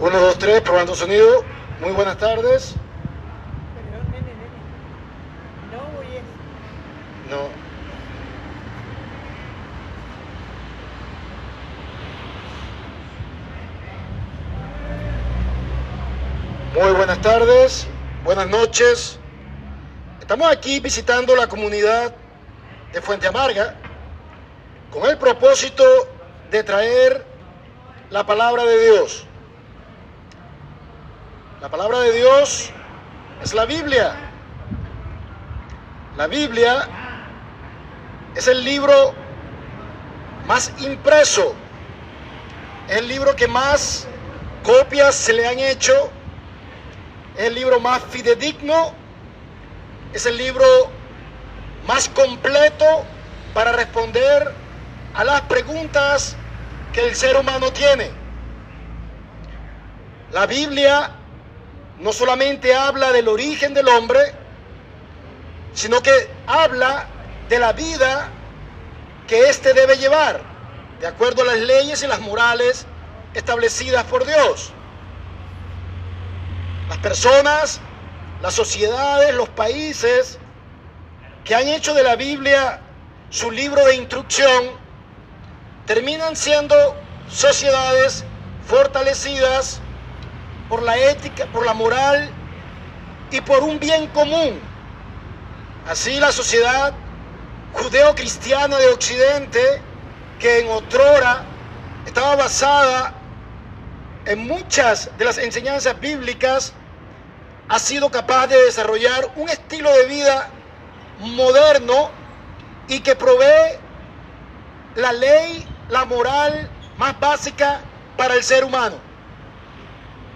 Uno, dos, tres, probando sonido. Muy buenas tardes. Perdón, nene. No voy a... No. Muy buenas tardes, buenas noches. Estamos aquí visitando la comunidad de Fuente Amarga con el propósito de traer la palabra de Dios. La palabra de Dios es la Biblia. La Biblia es el libro más impreso, es el libro que más copias se le han hecho, es el libro más fidedigno, es el libro más completo para responder a las preguntas que el ser humano tiene. La Biblia no solamente habla del origen del hombre, sino que habla de la vida que éste debe llevar, de acuerdo a las leyes y las morales establecidas por Dios. Las personas, las sociedades, los países que han hecho de la Biblia su libro de instrucción, terminan siendo sociedades fortalecidas por la ética, por la moral y por un bien común. Así la sociedad judeo-cristiana de Occidente, que en otrora estaba basada en muchas de las enseñanzas bíblicas, ha sido capaz de desarrollar un estilo de vida moderno y que provee la ley, la moral más básica para el ser humano.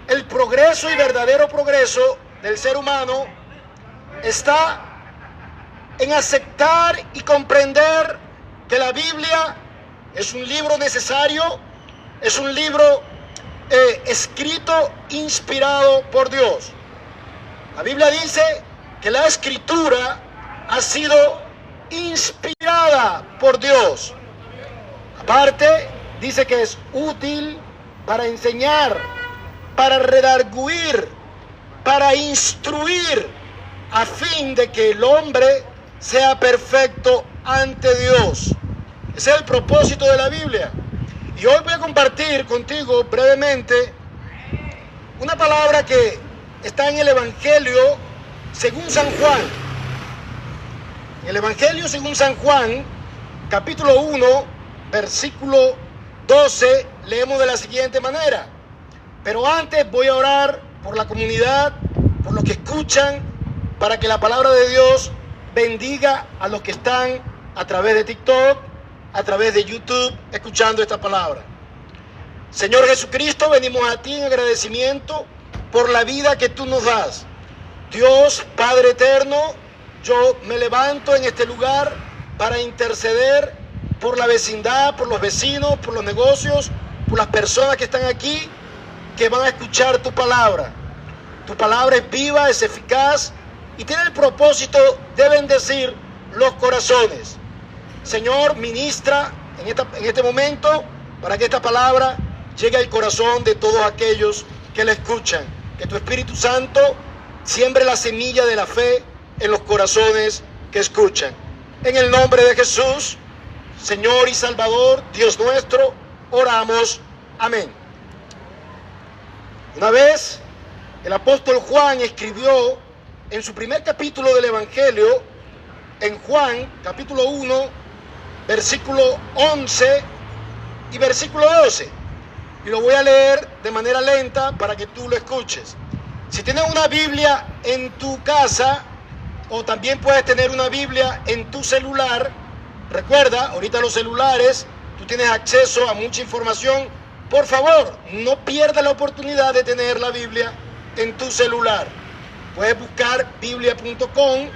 El progreso y verdadero progreso del ser humano está en aceptar y comprender que la Biblia es un libro necesario, es un libro escrito, inspirado por Dios. La Biblia dice que la escritura ha sido inspirada por Dios. Aparte, dice que es útil para enseñar, para redarguir, para instruir, a fin de que el hombre sea perfecto ante Dios. Ese es el propósito de la Biblia. Y hoy voy a compartir contigo brevemente una palabra que está en el Evangelio según San Juan. En el Evangelio según San Juan, capítulo 1, versículo 12, leemos de la siguiente manera. Pero antes voy a orar por la comunidad, por los que escuchan, para que la palabra de Dios bendiga a los que están a través de TikTok, a través de YouTube, escuchando esta palabra. Señor Jesucristo, venimos a ti en agradecimiento por la vida que tú nos das. Dios, Padre eterno, yo me levanto en este lugar para interceder por la vecindad, por los vecinos, por los negocios, por las personas que están aquí, que van a escuchar tu palabra. Tu palabra es viva, es eficaz y tiene el propósito de bendecir los corazones. Señor, ministra en este momento para que esta palabra llegue al corazón de todos aquellos que la escuchan. Que tu Espíritu Santo siembre la semilla de la fe en los corazones que escuchan. En el nombre de Jesús, Señor y Salvador, Dios nuestro, oramos. Amén. Una vez el apóstol Juan escribió en su primer capítulo del Evangelio, en Juan, capítulo 1, versículo 11 y versículo 12. Y lo voy a leer de manera lenta para que tú lo escuches. Si tienes una Biblia en tu casa, o también puedes tener una Biblia en tu celular, recuerda, ahorita los celulares, tú tienes acceso a mucha información. Por favor, no pierdas la oportunidad de tener la Biblia en tu celular. Puedes buscar biblia.com,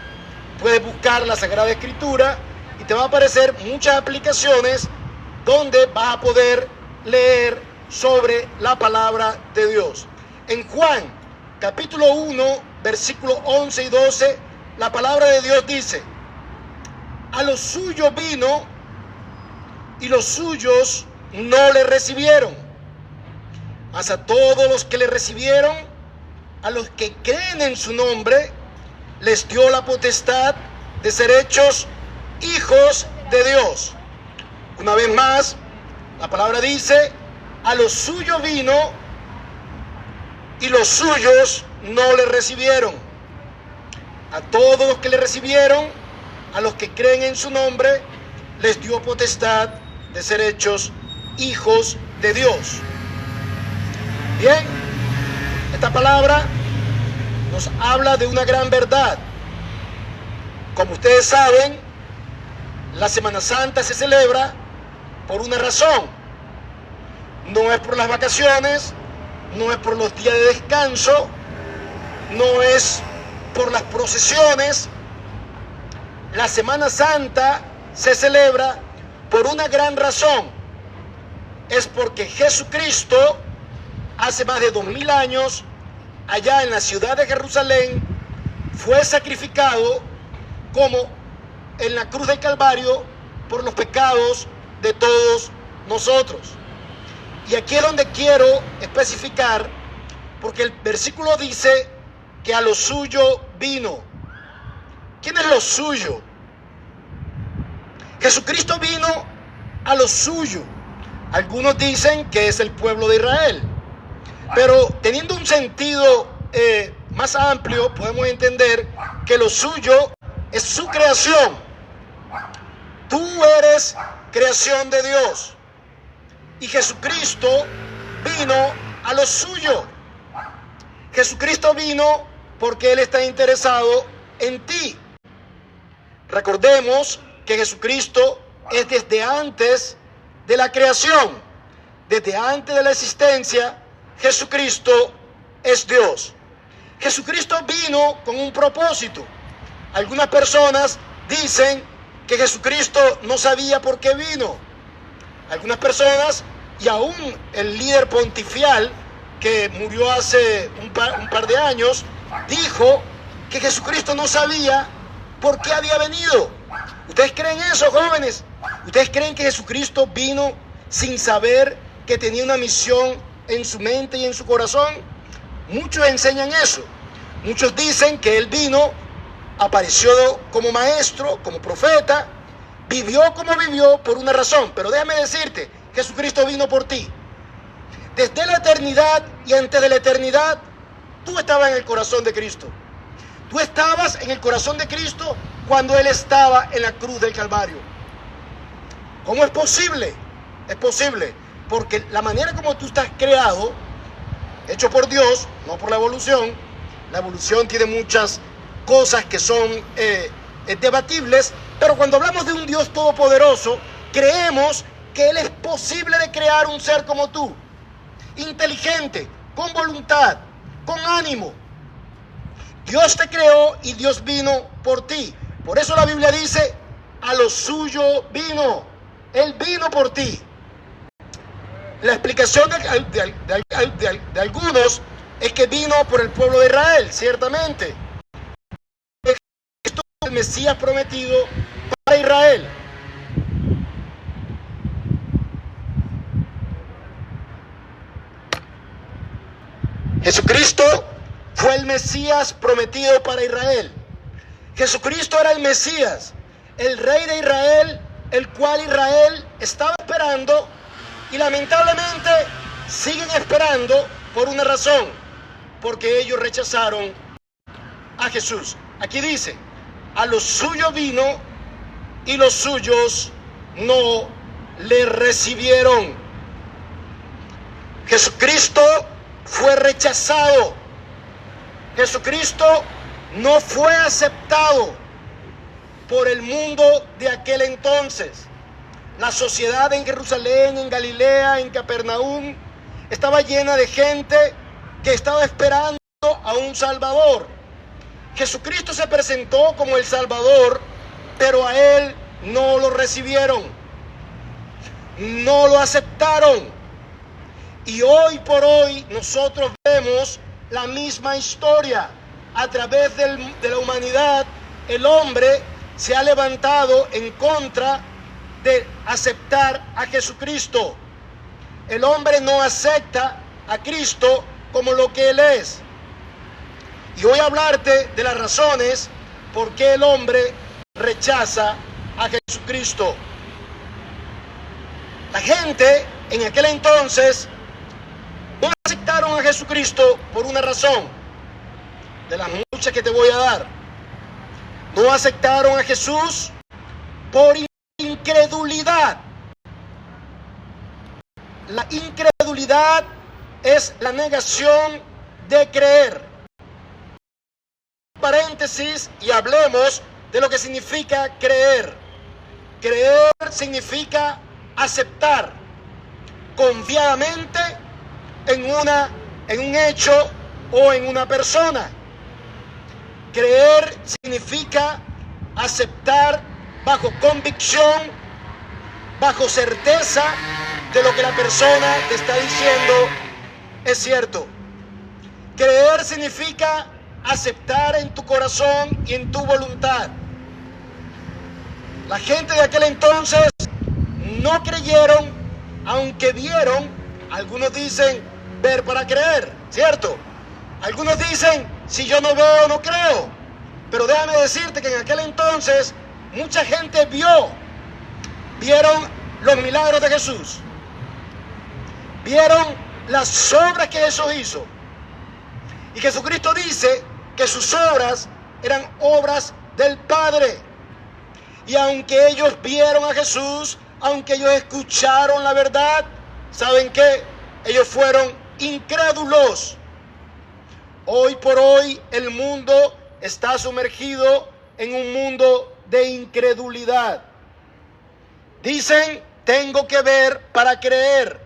puedes buscar la Sagrada Escritura y te va a aparecer muchas aplicaciones donde vas a poder leer sobre la palabra de Dios. En Juan, capítulo 1, versículos 11 y 12, la palabra de Dios dice: a los suyos vino y los suyos no le recibieron. Mas a todos los que le recibieron, a los que creen en su nombre, les dio la potestad de ser hechos hijos de Dios. Una vez más, la palabra dice, a los suyos vino y los suyos no le recibieron. A todos los que le recibieron, a los que creen en su nombre, les dio potestad de ser hechos hijos de Dios. Bien, esta palabra nos habla de una gran verdad. Como ustedes saben, la Semana Santa se celebra por una razón. No es por las vacaciones, no es por los días de descanso, no es por las procesiones. La Semana Santa se celebra por una gran razón. Es porque Jesucristo, hace más de 2000 años, allá en la ciudad de Jerusalén, fue sacrificado como en la cruz del Calvario por los pecados de todos nosotros. Y aquí es donde quiero especificar, porque el versículo dice que a lo suyo vino. ¿Quién es lo suyo? Jesucristo vino a lo suyo. Algunos dicen que es el pueblo de Israel, pero teniendo un sentido más amplio, podemos entender que lo suyo es su creación. Tú eres creación de Dios. Y Jesucristo vino a lo suyo. Jesucristo vino porque Él está interesado en ti. Recordemos que Jesucristo es desde antes de la creación. Desde antes de la existencia, Jesucristo es Dios. Jesucristo vino con un propósito. Algunas personas dicen que Jesucristo no sabía por qué vino. Algunas personas, y aún el líder pontifical que murió hace un par de años, dijo que Jesucristo no sabía por qué había venido. ¿Ustedes creen eso, jóvenes? ¿Ustedes creen que Jesucristo vino sin saber que tenía una misión en su mente y en su corazón? Muchos enseñan eso. Muchos dicen que Él vino, apareció como maestro, como profeta, vivió como vivió por una razón. Pero déjame decirte, Jesucristo vino por ti. Desde la eternidad y antes de la eternidad, tú estabas en el corazón de Cristo. Tú estabas en el corazón de Cristo cuando Él estaba en la cruz del Calvario. ¿Cómo es posible? Es posible porque la manera como tú estás creado, hecho por Dios, no por la evolución tiene muchas cosas que son debatibles, pero cuando hablamos de un Dios todopoderoso, creemos que Él es posible de crear un ser como tú, inteligente, con voluntad, con ánimo. Dios te creó y Dios vino por ti. Por eso la Biblia dice, a lo suyo vino. Él vino por ti. La explicación de algunos es que vino por el pueblo de Israel, ciertamente. Esto es el Mesías prometido para Israel. Jesucristo fue el Mesías prometido para Israel. Jesucristo era el Mesías, el Rey de Israel, el cual Israel estaba esperando y lamentablemente siguen esperando por una razón, porque ellos rechazaron a Jesús. Aquí dice, a los suyos vino y los suyos no le recibieron. Jesucristo fue rechazado. Jesucristo no fue aceptado por el mundo de aquel entonces. La sociedad en Jerusalén, en Galilea, en Capernaum, estaba llena de gente que estaba esperando a un Salvador. Jesucristo se presentó como el Salvador, pero a Él no lo recibieron, no lo aceptaron. Y hoy por hoy nosotros vemos la misma historia. A través de la humanidad, el hombre se ha levantado en contra de aceptar a Jesucristo. El hombre no acepta a Cristo como lo que Él es. Y voy a hablarte de las razones por qué el hombre rechaza a Jesucristo. La gente en aquel entonces no aceptaron a Jesucristo por una razón, de las muchas que te voy a dar. No aceptaron a Jesús por incredulidad. La incredulidad es la negación de creer. Paréntesis y hablemos de lo que significa creer. Creer significa aceptar confiadamente en un hecho o en una persona. Creer significa aceptar bajo convicción, bajo certeza de lo que la persona te está diciendo es cierto. Creer significa aceptar en tu corazón y en tu voluntad. La gente de aquel entonces no creyeron, aunque vieron. Algunos dicen ver para creer, ¿cierto? Algunos dicen, si yo no veo, no creo. Pero déjame decirte que en aquel entonces mucha gente vieron los milagros de Jesús. Vieron las obras que Jesús hizo. Y Jesucristo dice que sus obras eran obras del Padre. Y aunque ellos vieron a Jesús, aunque ellos escucharon la verdad, ¿saben qué? Ellos fueron incrédulos. Hoy por hoy el mundo está sumergido en un mundo de incredulidad. Dicen, tengo que ver para creer.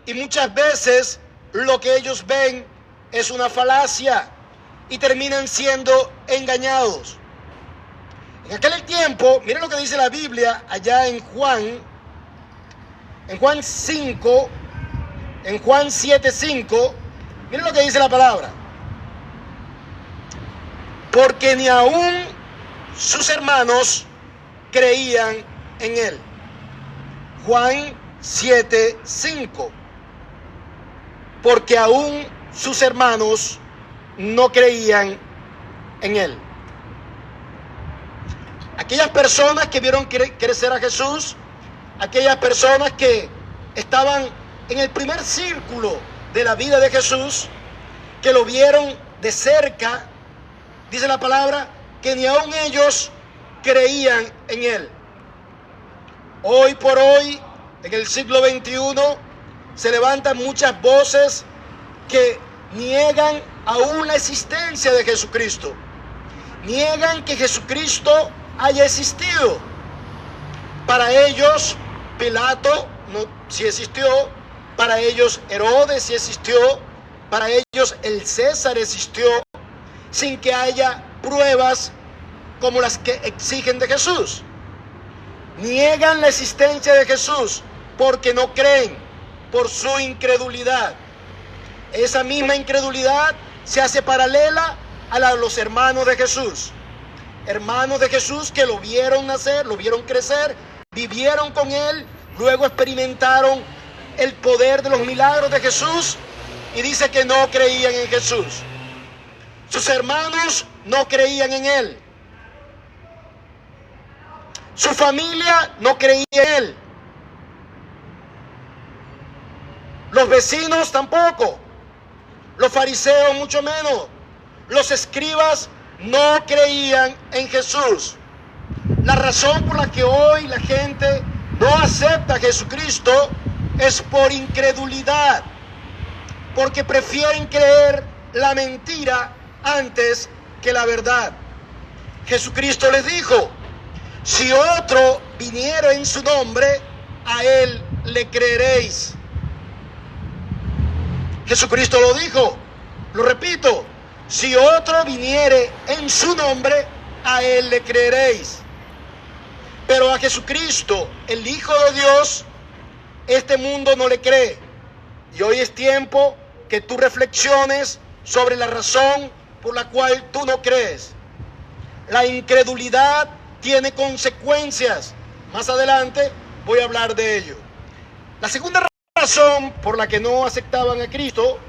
Y muchas veces lo que ellos ven es una falacia y terminan siendo engañados. En aquel tiempo, miren lo que dice la Biblia allá en Juan 5, en Juan 7:5, miren lo que dice la palabra. Porque ni aún sus hermanos creían en él. Juan 7:5. Porque aún sus hermanos no creían en él. Aquellas personas que vieron crecer a Jesús, aquellas personas que estaban en el primer círculo de la vida de Jesús, que lo vieron de cerca, dice la palabra, que ni aun ellos creían en él. Hoy por hoy, en el siglo XXI, se levantan muchas voces que niegan aún la existencia de Jesucristo. Niegan que Jesucristo haya existido. Para ellos, Pilato sí existió. Para ellos, Herodes sí existió. Para ellos, el César existió, sin que haya pruebas como las que exigen de Jesús. Niegan la existencia de Jesús porque no creen, por su incredulidad. Esa misma incredulidad se hace paralela a la de los hermanos de Jesús. Hermanos de Jesús que lo vieron nacer, lo vieron crecer, vivieron con él, luego experimentaron el poder de los milagros de Jesús y dice que no creían en Jesús. Sus hermanos no creían en él. Su familia no creía en él. Los vecinos tampoco. Los fariseos mucho menos. Los escribas no creían en Jesús. La razón por la que hoy la gente no acepta a Jesucristo es por incredulidad. Porque prefieren creer la mentira antes que la verdad. Jesucristo les dijo, si otro viniera en su nombre, a él le creeréis. Jesucristo lo dijo, lo repito, si otro viniere en su nombre, a él le creeréis. Pero a Jesucristo, el Hijo de Dios, este mundo no le cree. Y hoy es tiempo que tú reflexiones sobre la razón por la cual tú no crees. La incredulidad tiene consecuencias. Más adelante voy a hablar de ello. La segunda razón por la que no aceptaban a Cristo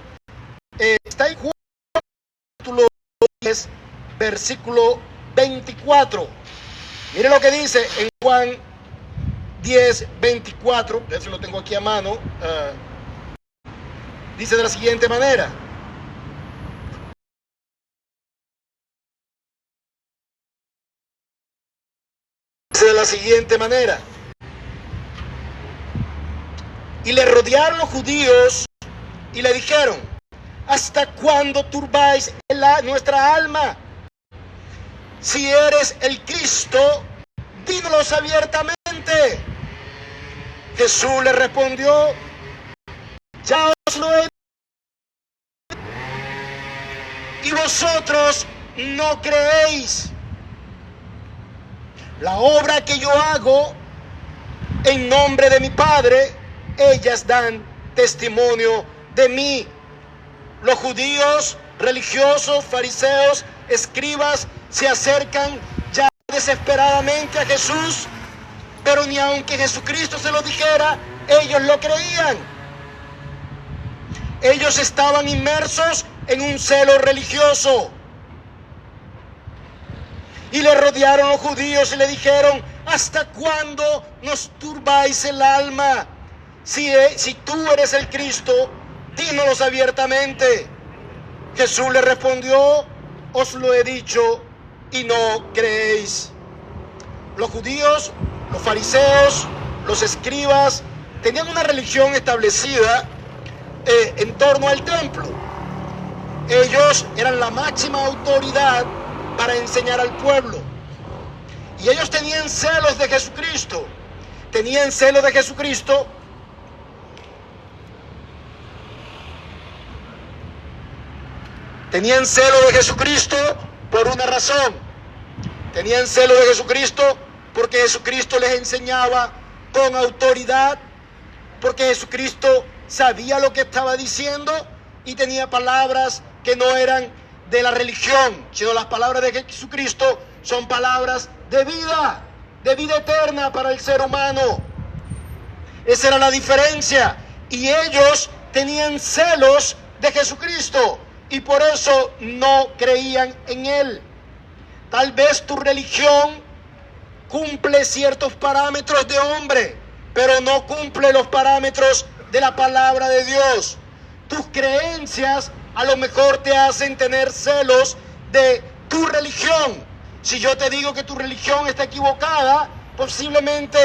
está en Juan capítulo 10, versículo 24. Mire lo que dice en Juan 10, 24. Ya se lo tengo aquí a mano. Dice de la siguiente manera. De la siguiente manera. Y le rodearon los judíos y le dijeron: ¿hasta cuándo turbáis nuestra alma? Si eres el Cristo, dínoslo abiertamente. Jesús le respondió: ya os lo he dicho, y vosotros no creéis. La obra que yo hago en nombre de mi Padre, ellas dan testimonio de mí. Los judíos, religiosos, fariseos, escribas se acercan ya desesperadamente a Jesús, pero ni aunque Jesucristo se lo dijera, ellos lo creían. Ellos estaban inmersos en un celo religioso. Y le rodearon los judíos y le dijeron: ¿hasta cuándo nos turbáis el alma? Si tú eres el Cristo, dínoslo abiertamente. Jesús le respondió: os lo he dicho y no creéis. Los judíos, los fariseos, los escribas tenían una religión establecida en torno al templo. Ellos eran la máxima autoridad para enseñar al pueblo. Y ellos tenían celos de Jesucristo. Tenían celos de Jesucristo Tenían celo de Jesucristo por una razón. Tenían celo de Jesucristo porque Jesucristo les enseñaba con autoridad, porque Jesucristo sabía lo que estaba diciendo y tenía palabras que no eran de la religión, sino las palabras de Jesucristo son palabras de vida eterna para el ser humano. Esa era la diferencia. Y ellos tenían celos de Jesucristo y por eso no creían en Él. Tal vez tu religión cumple ciertos parámetros de hombre, pero no cumple los parámetros de la palabra de Dios. Tus creencias a lo mejor te hacen tener celos de tu religión. Si yo te digo que tu religión está equivocada, posiblemente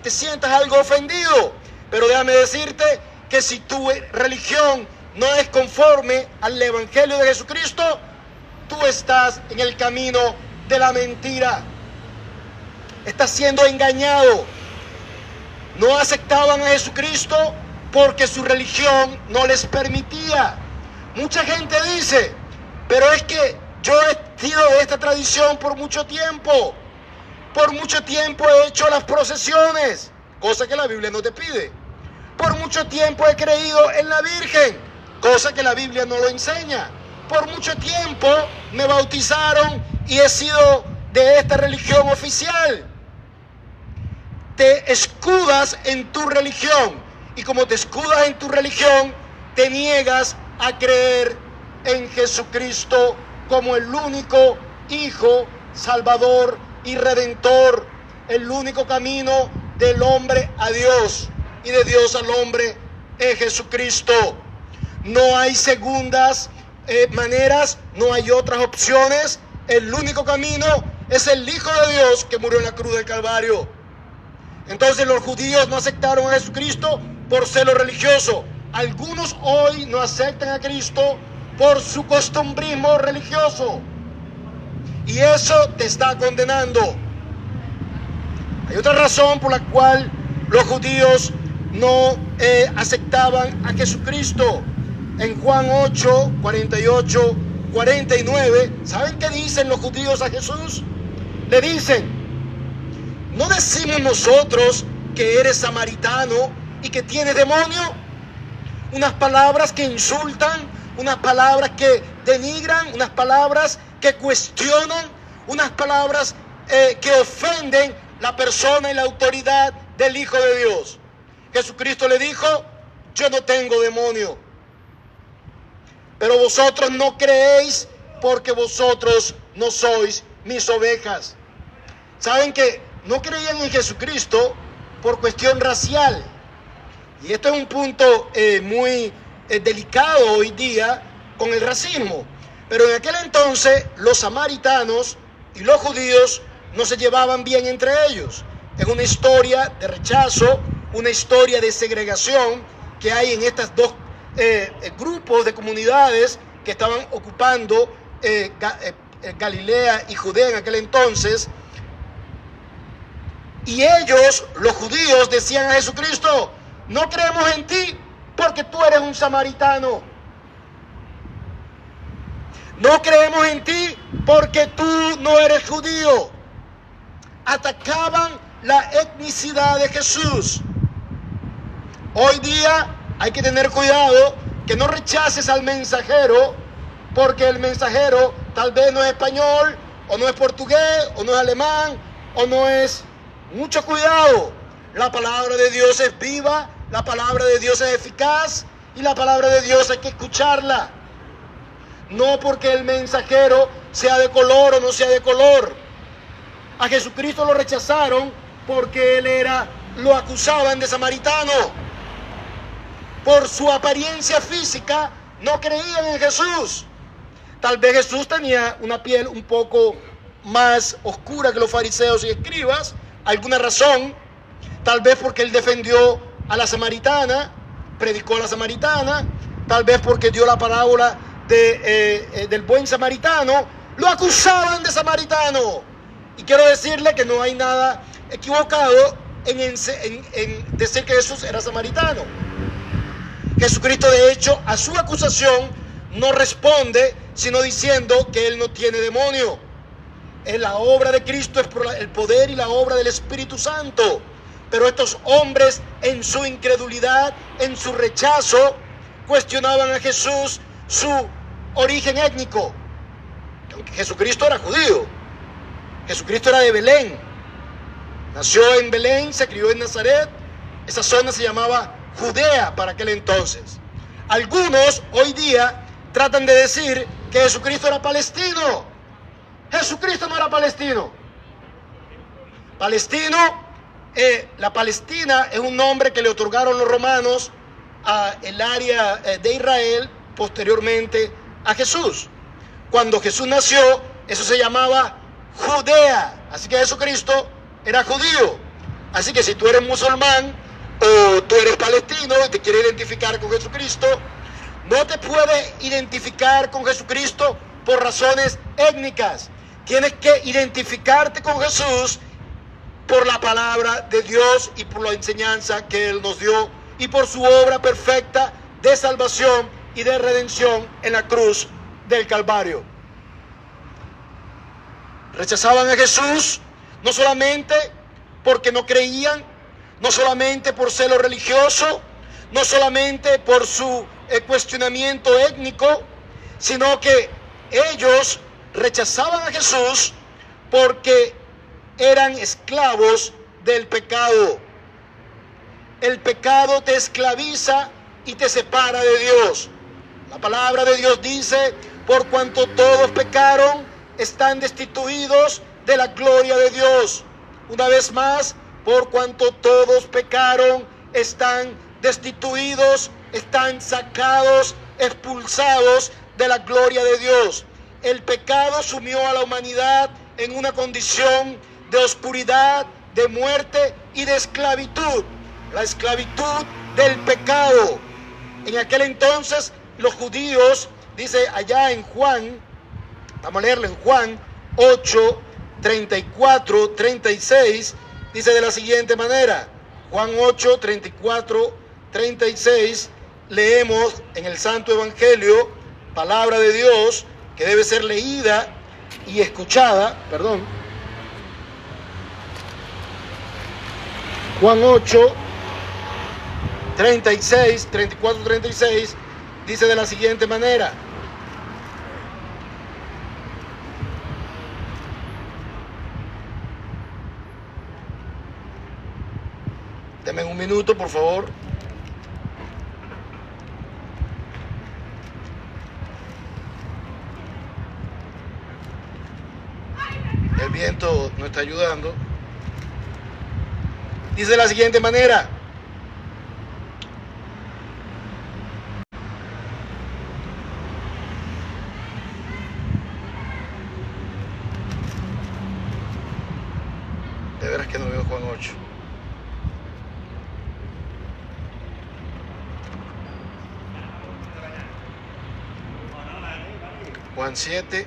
te sientas algo ofendido. Pero déjame decirte que si tu religión no es conforme al Evangelio de Jesucristo, tú estás en el camino de la mentira. Estás siendo engañado. No aceptaban a Jesucristo porque su religión no les permitía. Mucha gente dice: pero es que yo he sido de esta tradición por mucho tiempo. Por mucho tiempo he hecho las procesiones, cosa que la Biblia no te pide. Por mucho tiempo he creído en la Virgen, cosa que la Biblia no lo enseña. Por mucho tiempo me bautizaron y he sido de esta religión oficial. Te escudas en tu religión, y como te escudas en tu religión, te niegas a creer en Jesucristo como el único Hijo, Salvador y Redentor, el único camino del hombre a Dios y de Dios al hombre es Jesucristo. No hay segundas maneras, no hay otras opciones. El único camino es el Hijo de Dios que murió en la cruz del Calvario. Entonces los judíos no aceptaron a Jesucristo por celo religioso. Algunos hoy no aceptan a Cristo por su costumbrismo religioso. Y eso te está condenando. Hay otra razón por la cual los judíos no aceptaban a Jesucristo. En Juan 8, 48, 49, ¿saben qué dicen los judíos a Jesús? Le dicen: ¿no decimos nosotros que eres samaritano y que tienes demonio? Unas palabras que insultan, unas palabras que denigran, unas palabras que cuestionan, unas palabras que ofenden la persona y la autoridad del Hijo de Dios. Jesucristo le dijo: yo no tengo demonio, pero vosotros no creéis porque vosotros no sois mis ovejas. Saben que no creían en Jesucristo por cuestión racial. Y esto es un punto muy delicado hoy día con el racismo. Pero en aquel entonces los samaritanos y los judíos no se llevaban bien entre ellos. Es una historia de rechazo, una historia de segregación que hay en estos dos grupos de comunidades que estaban ocupando Galilea y Judea en aquel entonces. Y ellos, los judíos, decían a Jesucristo: no creemos en ti porque tú eres un samaritano. No creemos en ti porque tú no eres judío. Atacaban la etnicidad de Jesús. Hoy día hay que tener cuidado que no rechaces al mensajero porque el mensajero tal vez no es español, o no es portugués, o no es alemán, o no es... Mucho cuidado. La palabra de Dios es viva, la palabra de Dios es eficaz, y la palabra de Dios hay que escucharla. No porque el mensajero sea de color o no sea de color. A Jesucristo lo rechazaron porque lo acusaban de samaritano. Por su apariencia física no creían en Jesús. Tal vez Jesús tenía una piel un poco más oscura que los fariseos y escribas, alguna razón, tal vez porque él defendió a la samaritana, predicó a la samaritana, tal vez porque dio la parábola del buen samaritano, lo acusaban de samaritano. Y quiero decirle que no hay nada equivocado en decir que Jesús era samaritano. Jesucristo, de hecho, a su acusación no responde, sino diciendo que él no tiene demonio. La obra de Cristo es por el poder y la obra del Espíritu Santo. Pero estos hombres, en su incredulidad, en su rechazo, cuestionaban a Jesús su origen étnico. Aunque Jesucristo era judío, Jesucristo era de Belén, nació en Belén, se crió en Nazaret. Esa zona se llamaba Judea para aquel entonces. Algunos hoy día tratan de decir que Jesucristo era palestino. Jesucristo no era palestino. La Palestina es un nombre que le otorgaron los romanos a el área de Israel posteriormente a Jesús. Cuando Jesús nació, eso se llamaba Judea. Así que Jesucristo era judío. Así que si tú eres musulmán o tú eres palestino y te quieres identificar con Jesucristo, no te puedes identificar con Jesucristo por razones étnicas. Tienes que identificarte con Jesús por la palabra de Dios y por la enseñanza que Él nos dio y por su obra perfecta de salvación y de redención en la cruz del Calvario. Rechazaban a Jesús no solamente porque no creían, no solamente por celo religioso, no solamente por su cuestionamiento étnico, sino que ellos rechazaban a Jesús porque eran esclavos del pecado. El pecado te esclaviza y te separa de Dios. La palabra de Dios dice: por cuanto todos pecaron, están destituidos de la gloria de Dios. Una vez más, por cuanto todos pecaron, están destituidos, están sacados, expulsados de la gloria de Dios. El pecado sumió a la humanidad en una condición de oscuridad, de muerte y de esclavitud. La esclavitud del pecado. En aquel entonces los judíos, dice allá en Juan, vamos a leerlo en Juan 8, 34, 36, dice de la siguiente manera. Juan 8, 34, 36, leemos en el Santo Evangelio, palabra de Dios, que debe ser leída y escuchada, Juan 8, 36, 34, 36, dice de la siguiente manera. Deme un minuto, por favor. El viento no está ayudando. Dice de la siguiente manera: de veras que no veo Juan 8. Juan 7.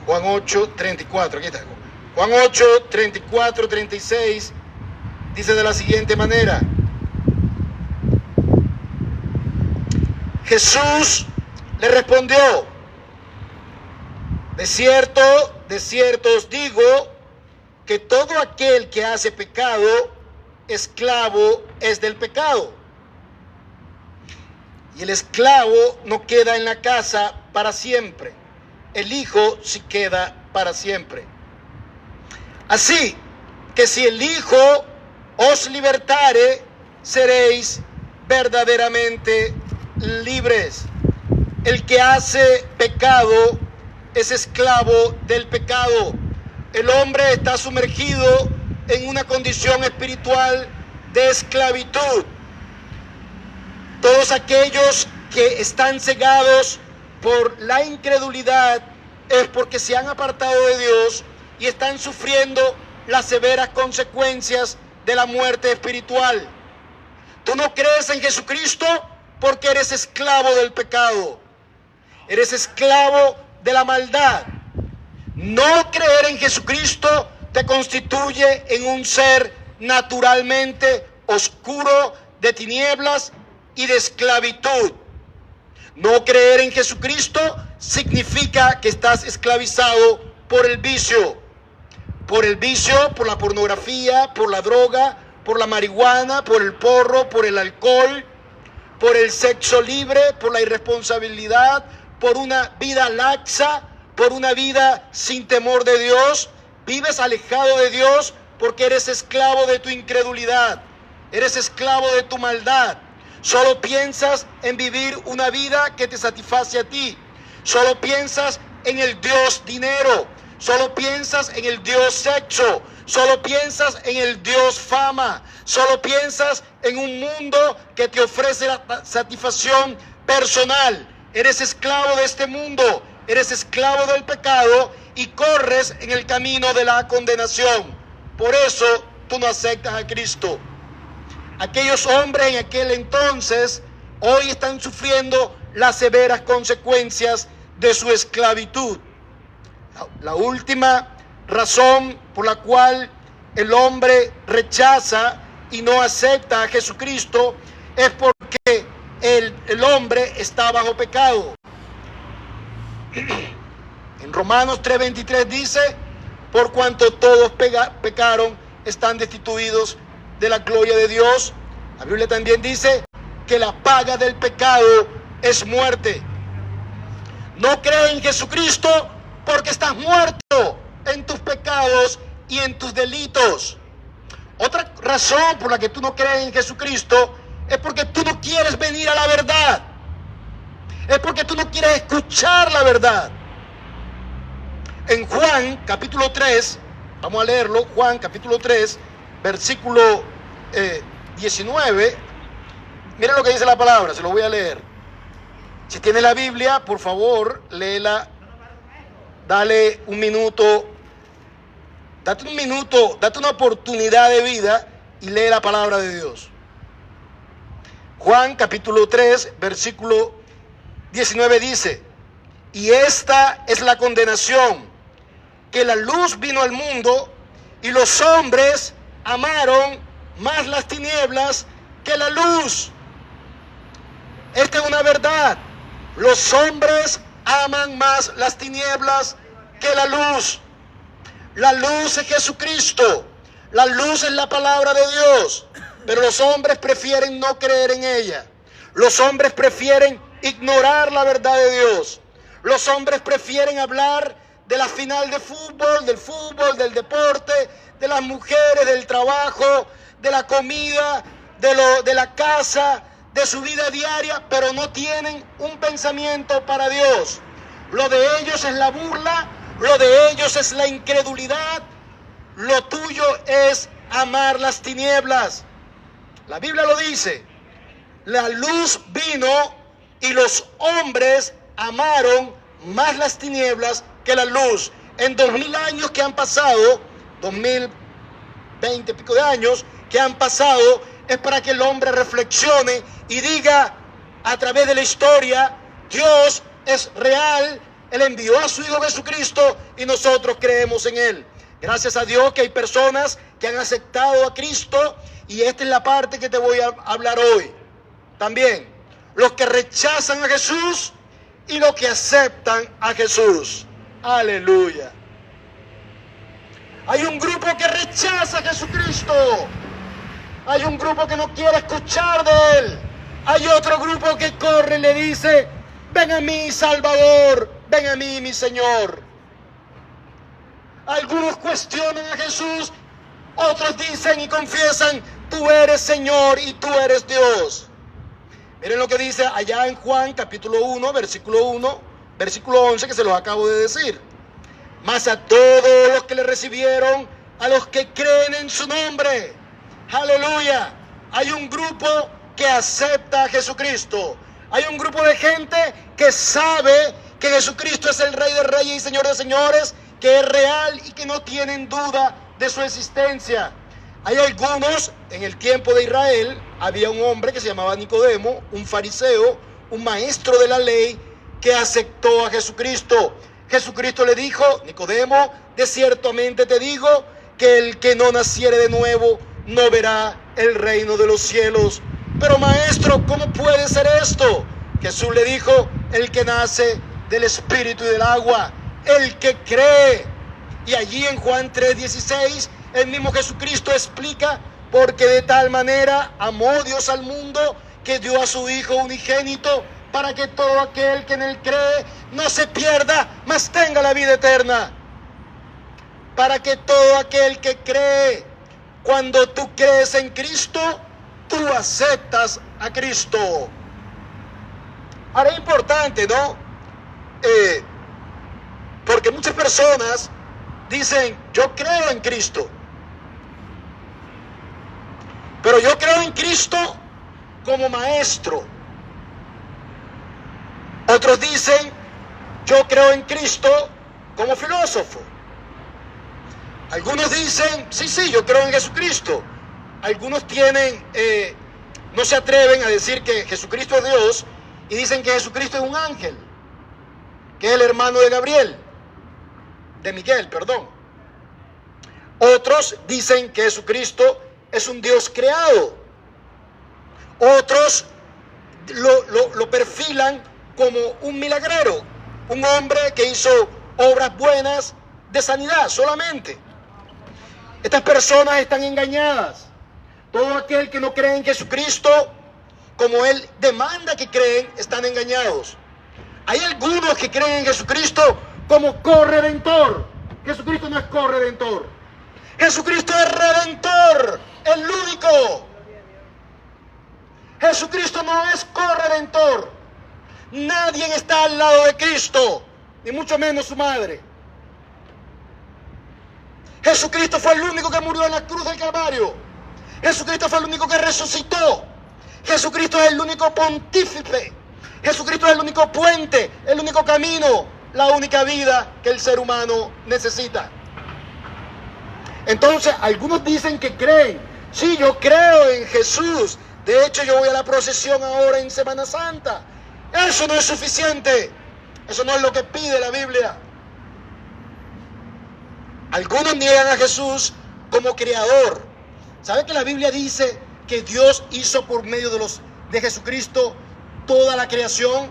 Juan 8, 34. Aquí está. Juan 8, 34, 36. Dice de la siguiente manera: Jesús le respondió: de cierto os digo que todo aquel que hace pecado, esclavo es del pecado. Y el esclavo no queda en la casa para siempre, el Hijo sí queda para siempre. Así que si el Hijo os libertare, seréis verdaderamente libres. El que hace pecado es esclavo del pecado. El hombre está sumergido en una condición espiritual de esclavitud. Todos aquellos que están cegados por la incredulidad es porque se han apartado de Dios y están sufriendo las severas consecuencias de la muerte espiritual. Tú no crees en Jesucristo porque eres esclavo del pecado. Eres esclavo de la maldad. No creer en Jesucristo te constituye en un ser naturalmente oscuro, de tinieblas y de esclavitud. No creer en Jesucristo significa que estás esclavizado por el vicio. Por el vicio, por la pornografía, por la droga, por la marihuana, por el porro, por el alcohol, por el sexo libre, por la irresponsabilidad, por una vida laxa, por una vida sin temor de Dios. Vives alejado de Dios porque eres esclavo de tu incredulidad. Eres esclavo de tu maldad. Solo piensas en vivir una vida que te satisface a ti. Solo piensas en el Dios dinero. Solo piensas en el Dios sexo. Solo piensas en el Dios fama. Solo piensas en un mundo que te ofrece la satisfacción personal. Eres esclavo de este mundo. Eres esclavo del pecado y corres en el camino de la condenación. Por eso tú no aceptas a Cristo. Aquellos hombres en aquel entonces hoy están sufriendo las severas consecuencias de su esclavitud. La última razón por la cual el hombre rechaza y no acepta a Jesucristo es porque el hombre está bajo pecado. En Romanos 3:23 dice: por cuanto todos pecaron, están destituidos de la gloria de Dios. La Biblia también dice que la paga del pecado es muerte. No crees en Jesucristo porque estás muerto en tus pecados y en tus delitos. Otra razón por la que tú no crees en Jesucristo es porque tú no quieres venir a la verdad. Es porque tú no quieres escuchar la verdad. En Juan capítulo 3, vamos a leerlo, Juan capítulo 3, versículo 19. Mira lo que dice la palabra, se lo voy a leer. Si tiene la Biblia, por favor, léela. Dale un minuto. Date un minuto, date una oportunidad de vida y lee la palabra de Dios. Juan capítulo 3, versículo 19 dice: y esta es la condenación, que la luz vino al mundo y los hombres amaron más las tinieblas que la luz. Esta es una verdad. Los hombres aman más las tinieblas que la luz. La luz es Jesucristo. La luz es la palabra de Dios. Pero los hombres prefieren no creer en ella. Los hombres prefieren ignorar la verdad de Dios. Los hombres prefieren hablar de la final de fútbol, del deporte, de las mujeres, del trabajo, de la comida, de la casa, de su vida diaria, pero no tienen un pensamiento para Dios. Lo de ellos es la burla, lo de ellos es la incredulidad, lo tuyo es amar las tinieblas. La Biblia lo dice, la luz vino y los hombres amaron más las tinieblas que la luz. En 2000 años que han pasado, 2020 y pico de años que han pasado, es para que el hombre reflexione y diga a través de la historia, Dios es real, Él envió a su Hijo Jesucristo y nosotros creemos en Él. Gracias a Dios que hay personas que han aceptado a Cristo y esta es la parte que te voy a hablar hoy. También, los que rechazan a Jesús y los que aceptan a Jesús. Aleluya. Hay un grupo que rechaza a Jesucristo. Hay un grupo que no quiere escuchar de Él. Hay otro grupo que corre y le dice, ven a mí, Salvador, ven a mí, mi Señor. Algunos cuestionan a Jesús, otros dicen y confiesan, tú eres Señor y tú eres Dios. Miren lo que dice allá en Juan capítulo 1, versículo 1, versículo 11, que se los acabo de decir. Mas a todos los que le recibieron, a los que creen en su nombre. Aleluya. Hay un grupo que acepta a Jesucristo. Hay un grupo de gente que sabe que Jesucristo es el Rey de Reyes y Señor de Señores, que es real y que no tienen duda de su existencia. Hay algunos, en el tiempo de Israel, había un hombre que se llamaba Nicodemo, un fariseo, un maestro de la ley, que aceptó a Jesucristo. Jesucristo le dijo, Nicodemo, de ciertamente te digo que el que no naciere de nuevo no verá el reino de los cielos. Pero maestro, ¿cómo puede ser esto? Jesús le dijo, el que nace del Espíritu y del agua, el que cree. Y allí en Juan 3:16, el mismo Jesucristo explica, porque de tal manera amó Dios al mundo que dio a su Hijo unigénito, para que todo aquel que en Él cree no se pierda, mas tenga la vida eterna. Para que todo aquel que cree, cuando tú crees en Cristo, tú aceptas a Cristo. Ahora es importante, ¿no? Porque muchas personas dicen, yo creo en Cristo. Pero yo creo en Cristo como maestro. Otros dicen, yo creo en Cristo como filósofo. Algunos dicen, sí, yo creo en Jesucristo. Algunos no se atreven a decir que Jesucristo es Dios y dicen que Jesucristo es un ángel, que es el hermano de Miguel, perdón. Otros dicen que Jesucristo es un Dios creado. Otros lo perfilan como un milagrero, un hombre que hizo obras buenas de sanidad solamente. Estas personas están engañadas. Todo aquel que no cree en Jesucristo, como Él demanda que creen, están engañados. Hay algunos que creen en Jesucristo como corredentor. Jesucristo no es corredentor. Jesucristo es redentor, el único. Jesucristo no es corredentor. Nadie está al lado de Cristo, ni mucho menos su madre. Jesucristo fue el único que murió en la cruz del Calvario. Jesucristo fue el único que resucitó. Jesucristo es el único pontífice. Jesucristo es el único puente, el único camino, la única vida que el ser humano necesita. Entonces, algunos dicen que creen. Sí, yo creo en Jesús. De hecho, yo voy a la procesión ahora en Semana Santa. Eso no es suficiente. Eso no es lo que pide la Biblia. Algunos niegan a Jesús como creador. ¿Sabe que la Biblia dice que Dios hizo por medio de Jesucristo toda la creación?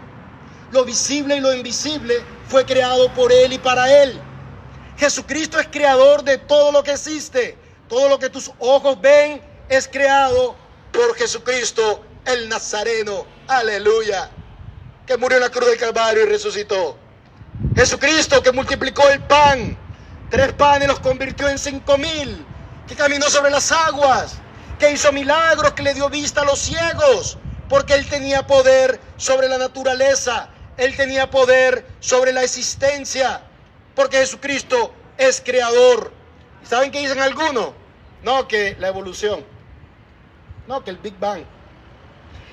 Lo visible y lo invisible fue creado por Él y para Él. Jesucristo es creador de todo lo que existe. Todo lo que tus ojos ven es creado por Jesucristo, el Nazareno. Aleluya. Que murió en la cruz del Calvario y resucitó. Jesucristo que multiplicó el pan. 3 panes los convirtió en 5,000. que caminó sobre las aguas, que hizo milagros, que le dio vista a los ciegos, porque Él tenía poder sobre la naturaleza, Él tenía poder sobre la existencia, porque Jesucristo es creador. ¿Saben qué dicen algunos? No, que la evolución, no, que el Big Bang.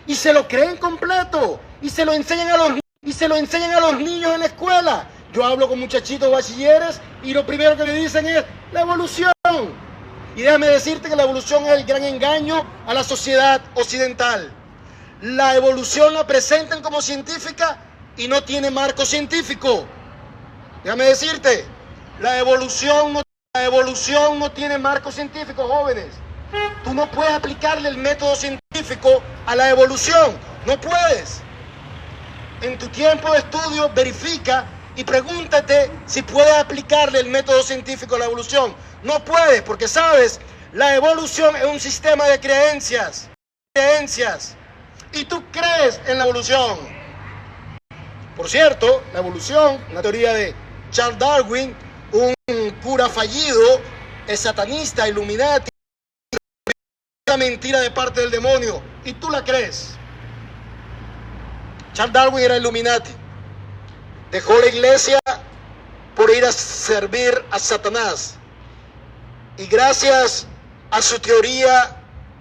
Y se lo creen completo, y se lo enseñan a los niños en la escuela. Yo hablo con muchachitos bachilleres y lo primero que me dicen es la evolución. Y déjame decirte que la evolución es el gran engaño a la sociedad occidental. La evolución la presentan como científica y no tiene marco científico. Déjame decirte, la evolución no tiene marco científico, jóvenes. Tú no puedes aplicarle el método científico a la evolución. No puedes. En tu tiempo de estudio, verifica y pregúntate si puedes aplicarle el método científico a la evolución. No puedes, porque sabes, la evolución es un sistema de creencias. Y tú crees en la evolución. Por cierto, la evolución, una teoría de Charles Darwin, un cura fallido, es satanista, illuminati, una mentira de parte del demonio, y tú la crees. Charles Darwin era illuminati, dejó la iglesia por ir a servir a Satanás, y gracias a su teoría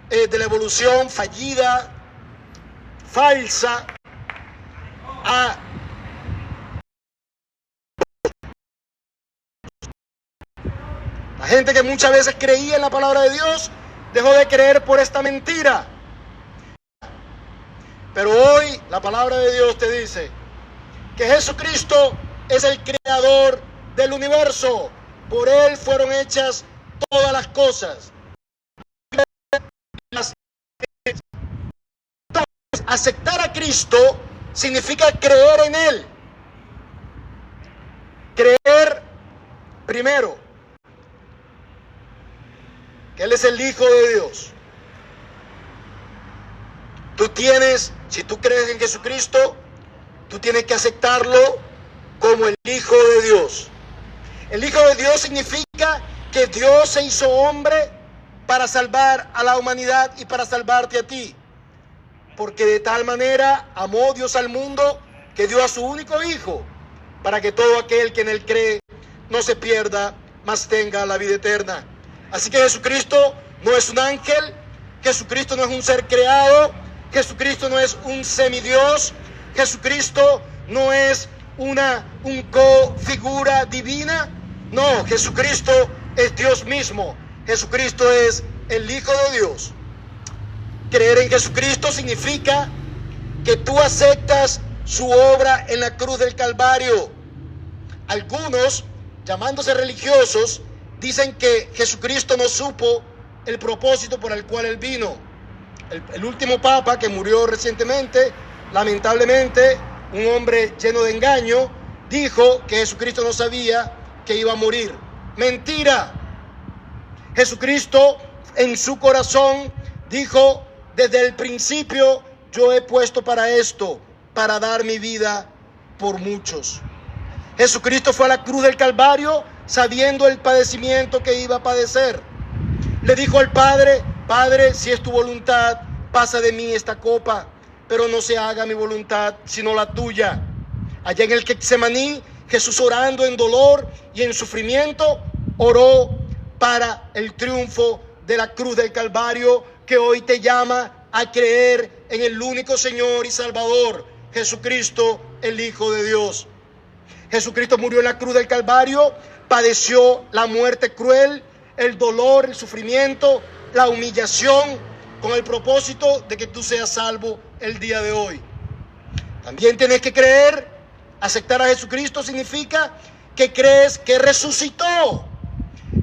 de la evolución fallida, falsa, la gente que muchas veces creía en la palabra de Dios dejó de creer por esta mentira. Pero hoy la palabra de Dios te dice que Jesucristo es el creador del universo. Por Él fueron hechas todas las cosas. Entonces, aceptar a Cristo significa creer en Él. Creer primero que Él es el Hijo de Dios. Si tú crees en Jesucristo, tú tienes que aceptarlo como el Hijo de Dios. El Hijo de Dios significa que Dios se hizo hombre para salvar a la humanidad y para salvarte a ti. Porque de tal manera amó Dios al mundo que dio a su único Hijo, para que todo aquel que en Él cree no se pierda, mas tenga la vida eterna. Así que Jesucristo no es un ángel, Jesucristo no es un ser creado, Jesucristo no es un semidios, Jesucristo no es un co-figura divina. No, Jesucristo es Dios mismo. Jesucristo es el Hijo de Dios. Creer en Jesucristo significa que tú aceptas su obra en la cruz del Calvario. Algunos, llamándose religiosos, dicen que Jesucristo no supo el propósito por el cual Él vino. El último papa que murió recientemente, lamentablemente, un hombre lleno de engaño, dijo que Jesucristo no sabía que iba a morir. Mentira. Jesucristo en su corazón dijo: desde el principio yo he puesto para esto, para dar mi vida por muchos. Jesucristo fue a la cruz del Calvario sabiendo el padecimiento que iba a padecer. Le dijo al Padre: Padre, si es tu voluntad, pasa de mí esta copa, pero no se haga mi voluntad, sino la tuya. Allá en el Getsemaní, Jesús, orando en dolor y en sufrimiento, oró para el triunfo de la cruz del Calvario, que hoy te llama a creer en el único Señor y Salvador, Jesucristo, el Hijo de Dios. Jesucristo murió en la cruz del Calvario, padeció la muerte cruel, el dolor, el sufrimiento, la humillación, con el propósito de que tú seas salvo el día de hoy. También tienes que creer. Aceptar a Jesucristo significa que crees que resucitó.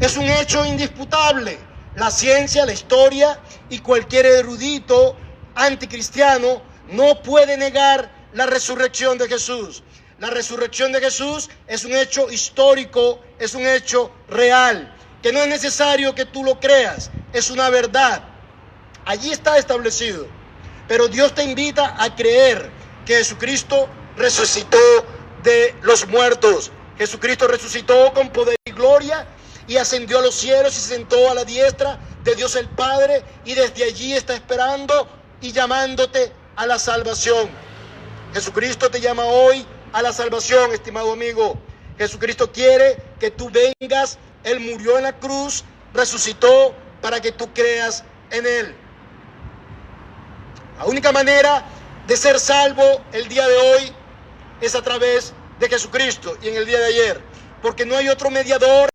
Es un hecho indisputable. La ciencia, la historia y cualquier erudito anticristiano no puede negar la resurrección de Jesús. La resurrección de Jesús es un hecho histórico, es un hecho real, que no es necesario que tú lo creas, es una verdad. Allí está establecido. Pero Dios te invita a creer que Jesucristo resucitó de los muertos. Jesucristo resucitó con poder y gloria, y ascendió a los cielos y se sentó a la diestra de Dios el Padre, y desde allí está esperando y llamándote a la salvación. Jesucristo te llama hoy a la salvación, estimado amigo. Jesucristo quiere que tú vengas. Él murió en la cruz, resucitó para que tú creas en Él. La única manera de ser salvo el día de hoy es a través de Jesucristo y en el día de ayer, porque no hay otro mediador,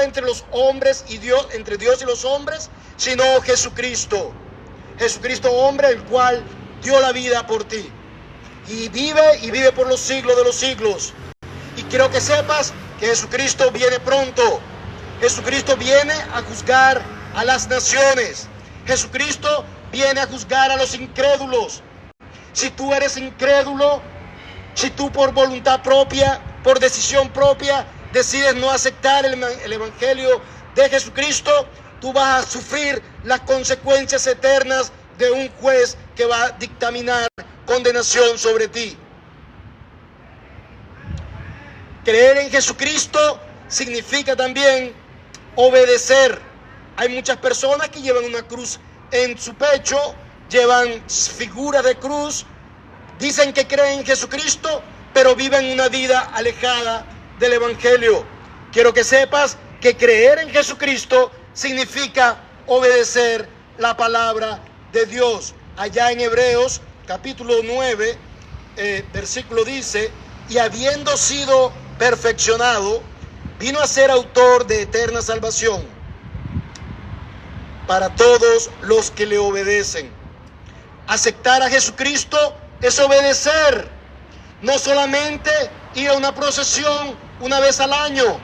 entre los hombres y Dios, entre Dios y los hombres, sino Jesucristo. Jesucristo, hombre, el cual dio la vida por ti y vive por los siglos de los siglos. Y quiero que sepas que Jesucristo viene pronto. Jesucristo viene a juzgar a las naciones. Jesucristo viene a juzgar a los incrédulos. Si tú eres incrédulo, si tú por voluntad propia, por decisión propia, decides no aceptar el evangelio de Jesucristo, tú vas a sufrir las consecuencias eternas de un juez que va a dictaminar condenación sobre ti. Creer en Jesucristo significa también obedecer. Hay muchas personas que llevan una cruz en su pecho, llevan figuras de cruz, dicen que creen en Jesucristo, pero viven una vida alejada del evangelio. Quiero que sepas que creer en Jesucristo significa obedecer la palabra de Dios. Allá en Hebreos capítulo 9, versículo dice: y habiendo sido perfeccionado, vino a ser autor de eterna salvación para todos los que le obedecen. Aceptar a Jesucristo es obedecer. No solamente ir a una procesión una vez al año,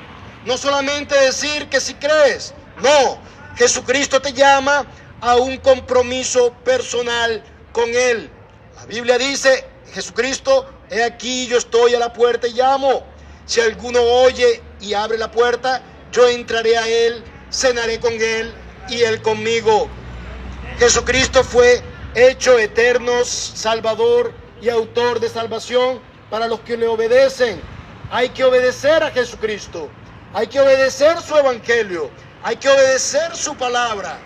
no solamente decir que si crees. No, Jesucristo te llama a un compromiso personal con Él. La Biblia dice, Jesucristo, he aquí yo estoy a la puerta y llamo. Si alguno oye y abre la puerta, yo entraré a Él, cenaré con Él y Él conmigo. Jesucristo fue hecho eterno Salvador y autor de salvación para los que le obedecen. Hay que obedecer a Jesucristo, hay que obedecer su evangelio, hay que obedecer su palabra.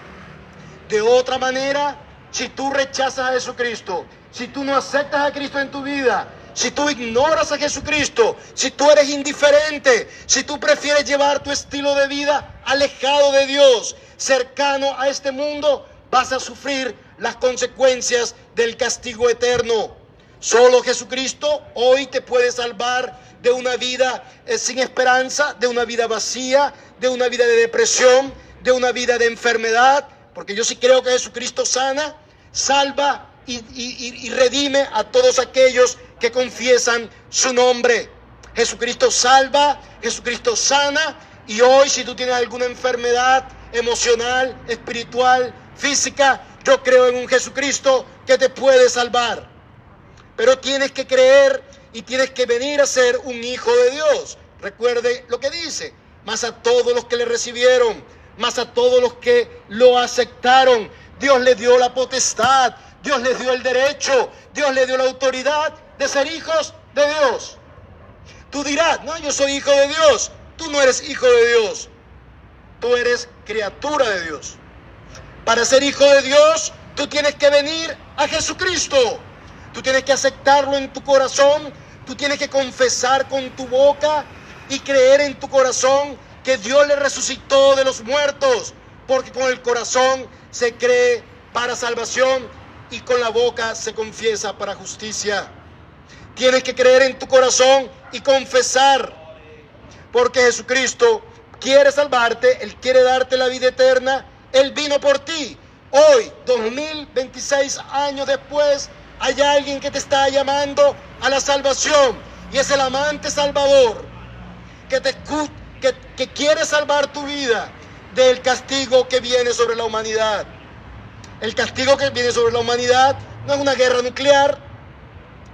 De otra manera, si tú rechazas a Jesucristo, si tú no aceptas a Cristo en tu vida, si tú ignoras a Jesucristo, si tú eres indiferente, si tú prefieres llevar tu estilo de vida alejado de Dios, cercano a este mundo, vas a sufrir las consecuencias del castigo eterno. Solo Jesucristo hoy te puede salvar de una vida sin esperanza, de una vida vacía, de una vida de depresión, de una vida de enfermedad, porque yo sí creo que Jesucristo sana, salva y redime a todos aquellos que confiesan su nombre. Jesucristo salva, Jesucristo sana, y hoy si tú tienes alguna enfermedad emocional, espiritual, física, yo creo en un Jesucristo que te puede salvar. Pero tienes que creer y tienes que venir a ser un hijo de Dios. Recuerde lo que dice: mas a todos los que le recibieron, mas a todos los que lo aceptaron, Dios les dio la potestad, Dios les dio el derecho, Dios les dio la autoridad de ser hijos de Dios. Tú dirás, no, yo soy hijo de Dios. Tú no eres hijo de Dios, tú eres criatura de Dios. Para ser hijo de Dios, tú tienes que venir a Jesucristo. Tú tienes que aceptarlo en tu corazón, tú tienes que confesar con tu boca y creer en tu corazón que Dios le resucitó de los muertos, porque con el corazón se cree para salvación y con la boca se confiesa para justicia. Tienes que creer en tu corazón y confesar, porque Jesucristo quiere salvarte, Él quiere darte la vida eterna, Él vino por ti. Hoy, 2026 años después, hay alguien que te está llamando a la salvación, y es el amante Salvador que quiere salvar tu vida del castigo que viene sobre la humanidad. El castigo que viene sobre la humanidad no es una guerra nuclear,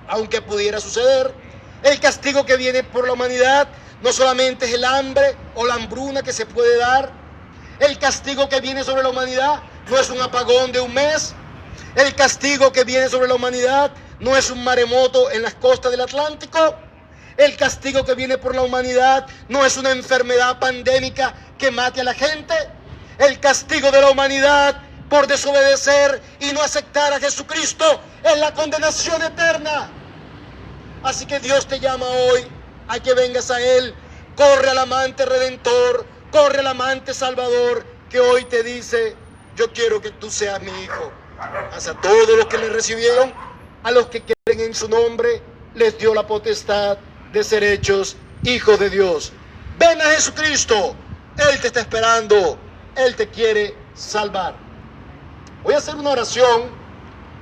aunque pudiera suceder. El castigo que viene por la humanidad no solamente es el hambre o la hambruna que se puede dar. El castigo que viene sobre la humanidad no es un apagón de un mes. El castigo que viene sobre la humanidad no es un maremoto en las costas del Atlántico. El castigo que viene por la humanidad no es una enfermedad pandémica que mate a la gente. El castigo de la humanidad por desobedecer y no aceptar a Jesucristo es la condenación eterna. Así que Dios te llama hoy a que vengas a Él. Corre al amante redentor, corre al amante salvador, que hoy te dice: yo quiero que tú seas mi hijo. A todos los que le recibieron, a los que creen en su nombre, les dio la potestad de ser hechos hijos de Dios. Ven a Jesucristo, Él te está esperando, Él te quiere salvar. Voy a hacer una oración.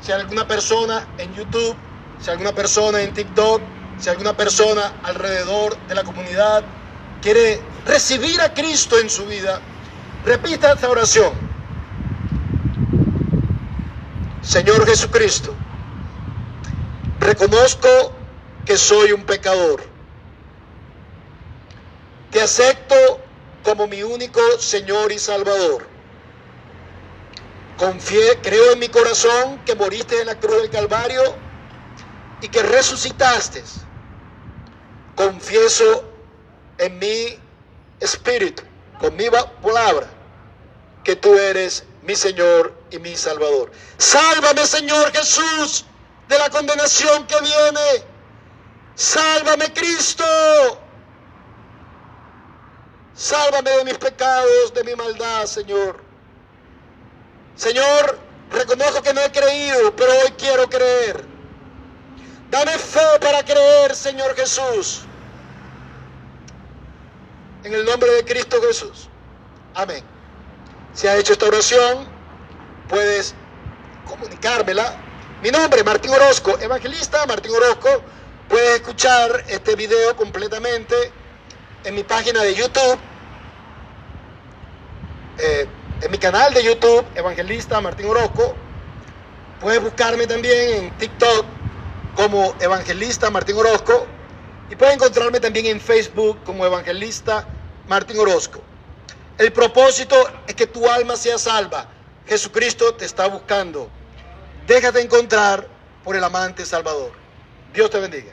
Si hay alguna persona en YouTube, si hay alguna persona en TikTok, si hay alguna persona alrededor de la comunidad quiere recibir a Cristo en su vida, repita esta oración. Señor Jesucristo, reconozco que soy un pecador. Te acepto como mi único Señor y Salvador. Creo en mi corazón que moriste en la cruz del Calvario y que resucitaste. Confieso en mi espíritu, con mi palabra, que tú eres mi Señor y mi Salvador. Sálvame, Señor Jesús, de la condenación que viene. Sálvame, Cristo. Sálvame de mis pecados, de mi maldad, Señor. Señor, reconozco que no he creído, pero hoy quiero creer. Dame fe para creer, Señor Jesús. En el nombre de Cristo Jesús. Amén. Si has hecho esta oración, puedes comunicármela. Mi nombre es Martín Orozco, evangelista Martín Orozco. Puedes escuchar este video completamente en mi página de YouTube, en mi canal de YouTube, evangelista Martín Orozco. Puedes buscarme también en TikTok como evangelista Martín Orozco, y puedes encontrarme también en Facebook como evangelista Martín Orozco. El propósito es que tu alma sea salva. Jesucristo te está buscando. Déjate encontrar por el amante Salvador. Dios te bendiga.